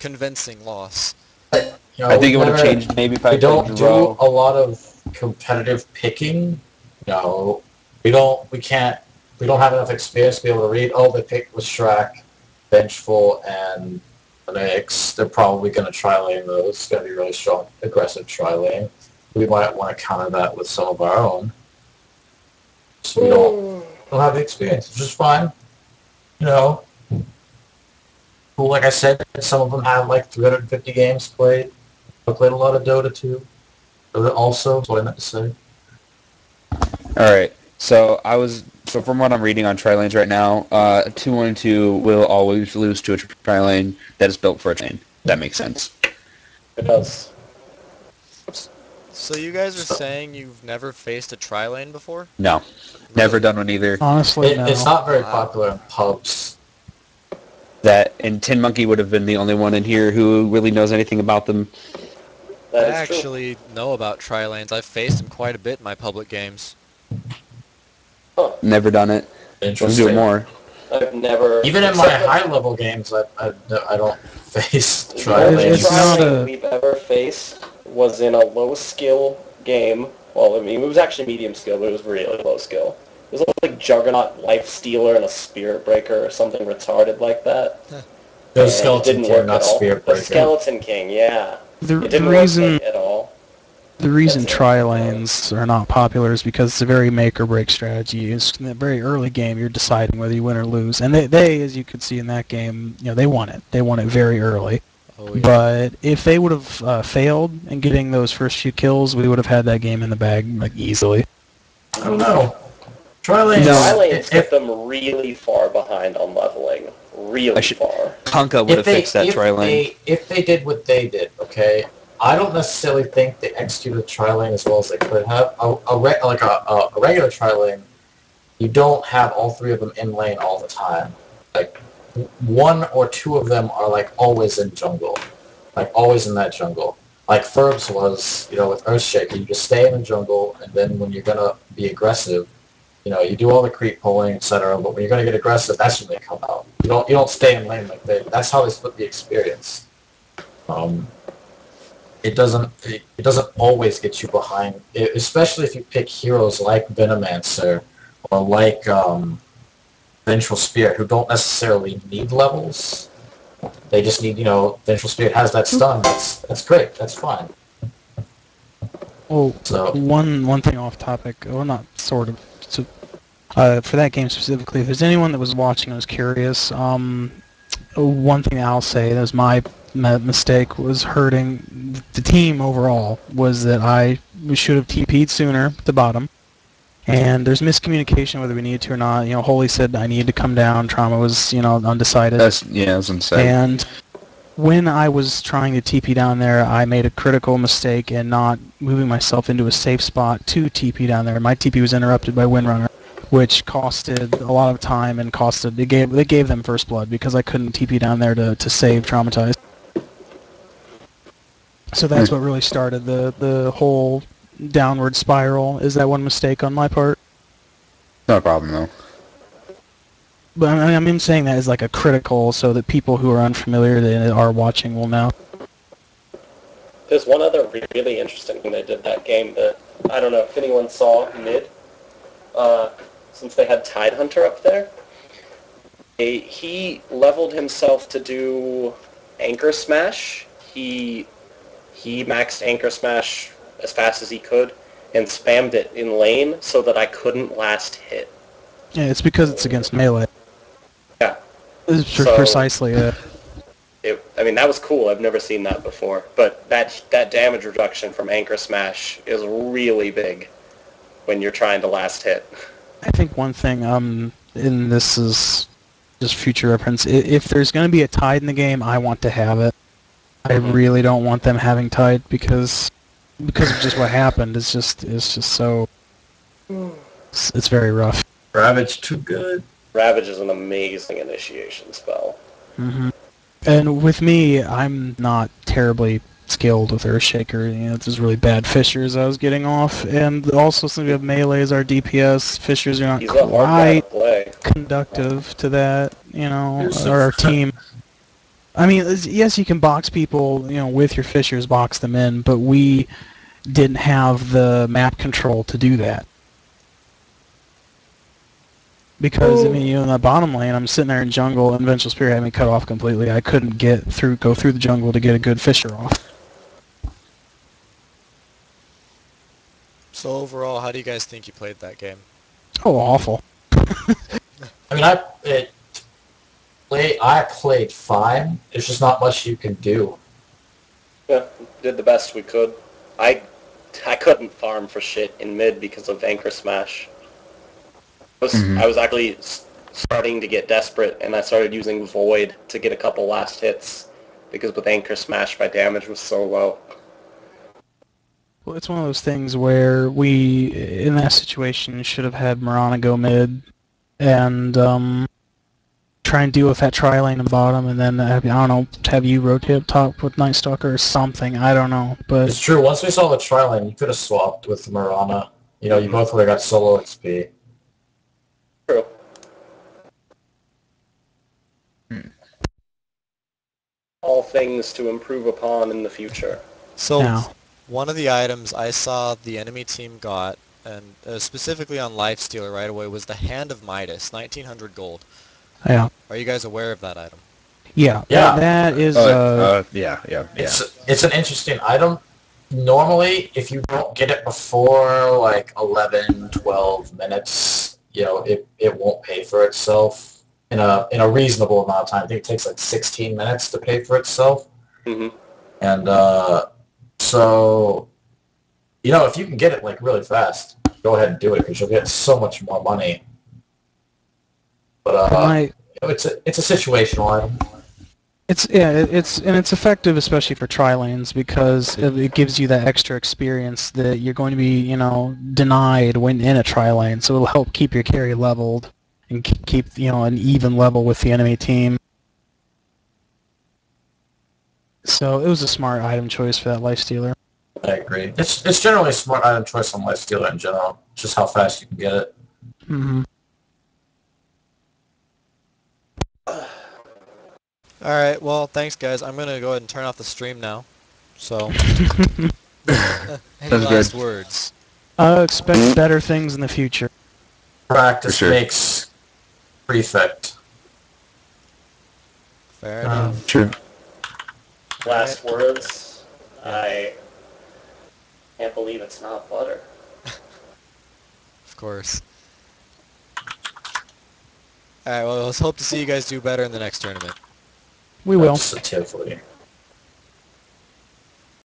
convincing loss. I think it would have changed maybe if I don't do a lot of competitive picking. No, we don't have enough experience to be able to read. Oh, they picked with Shrek, Vengeful, and an X. They're probably going to tri-lane those. It's going to be really strong, aggressive tri-lane. We might want to counter that with some of our own. So we don't have the experience, which is fine. Well, like I said, some of them have like 350 games played. I played a lot of Dota too. Dota also, that's what I meant to say. Alright, so from what I'm reading on tri-lanes right now, 2-1-2 will always lose to a tri-lane that is built for a lane. That makes sense. It does. So you guys are saying you've never faced a tri-lane before? No. Never done one either. Honestly, no. It's not very popular in pubs. That, and Tin Monkey would have been the only one in here who really knows anything about them. I actually know about tri-lanes. I've faced them quite a bit in my public games. Huh. Never done it. Let's do it more. I've never... Even in my high-level games, I don't face tri-lanes. The tri-lane we've ever faced was in a low-skill game. Well, I mean, it was actually medium skill, but it was really low skill. It was like Juggernaut, Life Stealer, and a Spirit Breaker, or something retarded like that. The Skeleton King, not Spirit Breaker. The Skeleton King, yeah. The reason at all. The reason tri-lanes are not popular is because it's a very make-or-break strategy. It's in a very early game, you're deciding whether you win or lose. And they, as you could see in that game, they won it. They won it very early. Oh, yeah. But if they would have failed in getting those first few kills, we would have had that game in the bag easily. I don't know. Tri-lanes kept them really far behind on leveling. Really far. Tonka would have fixed that tri-lane. If they did what they did, okay, I don't necessarily think they executed tri-lane as well as they could have. A regular tri-lane, you don't have all three of them in lane all the time. Like, one or two of them are always in jungle. Always in that jungle. Like Ferbs was, with Earthshaker, you just stay in the jungle, and then when you're gonna be aggressive, you do all the creep pulling, etc. But when you're gonna get aggressive, that's when they come out. You don't stay in lane like that. That's how they split the experience. It doesn't always get you behind, especially if you pick heroes like Venomancer or like Vengeful Spirit, who don't necessarily need levels. They just need, Vengeful Spirit has that stun. That's great. That's fine. Oh, so one thing off topic. Well, not sort of. So, for that game specifically, if there's anyone that was watching and was curious, one thing I'll say that was my mistake was hurting the team overall was that we should have TP'd sooner at the bottom. And there's miscommunication whether we needed to or not. Holy said I needed to come down. Trauma was, undecided. That's unsaid. And when I was trying to TP down there, I made a critical mistake in not moving myself into a safe spot to TP down there. My TP was interrupted by Windrunner, which costed a lot of time and they gave them first blood because I couldn't TP down there to save Traumatized. So that's what really started the whole downward spiral. Is that one mistake on my part? No problem though. But I'm saying that as a critical, so that people who are unfamiliar that are watching will know. There's one other really interesting thing they did that game that I don't know if anyone saw mid. Since they had Tidehunter up there, he leveled himself to do Anchor Smash. He maxed Anchor Smash as fast as he could and spammed it in lane so that I couldn't last hit. Yeah, it's because it's against melee. Yeah. Precisely it. That was cool. I've never seen that before. But that damage reduction from Anchor Smash is really big when you're trying to last hit. I think one thing, and this is just future reference, if there's going to be a Tide in the game, I want to have it. I really don't want them having Tide because of just what happened. It's just so... It's very rough. Ravage too good. Ravage is an amazing initiation spell. Mm-hmm. And with me, I'm not terribly skilled with Earthshaker. It's just really bad fissures I was getting off. And also, since we have melee as our DPS, fissures are not quite conductive to that, or our team. I mean, yes, you can box people, with your fishers, box them in, but we didn't have the map control to do that. Because, I mean, in the bottom lane, I'm sitting there in jungle, and Vengeful Spirit had me cut off completely. I couldn't go through the jungle to get a good fisher off. So overall, how do you guys think you played that game? Oh, awful. I mean, I played fine. There's just not much you can do. Yeah, did the best we could. I couldn't farm for shit in mid because of Anchor Smash. I was actually starting to get desperate, and I started using Void to get a couple last hits, because with Anchor Smash my damage was so low. Well, it's one of those things where we, in that situation, should have had Mirana go mid, and try and deal with that tri-lane in the bottom, and then, I don't know, have you rotate up top with Night Stalker or something, I don't know, but... It's true, once we saw the tri-lane, you could have swapped with Mirana. You both would have got solo XP. True. All things to improve upon in the future. So, Now. one of the items I saw the enemy team got, and specifically on Lifestealer right away, was the Hand of Midas, 1900 gold. Yeah. Are you guys aware of that item? Yeah. Yeah. That is, yeah. It's an interesting item. Normally, if you don't get it before, 11, 12 minutes, it won't pay for itself in a reasonable amount of time. I think it takes 16 minutes to pay for itself. Mm-hmm. And so, if you can get it really fast, go ahead and do it because you'll get so much more money. But it's a situational item. It's effective, especially for tri-lanes, because it gives you that extra experience that you're going to be, denied when in a tri-lane. So it'll help keep your carry leveled and keep, an even level with the enemy team. So it was a smart item choice for that Lifestealer. I agree. It's generally a smart item choice on Lifestealer in general. Just how fast you can get it. Mm-hmm. Alright, well, thanks guys. I'm going to go ahead and turn off the stream now. So, any last words? Expect better things in the future. Practice makes prefect. Fair enough. True. Last words. I can't believe it's not butter. Of course. Alright, well, let's hope to see you guys do better in the next tournament. We will. Positively.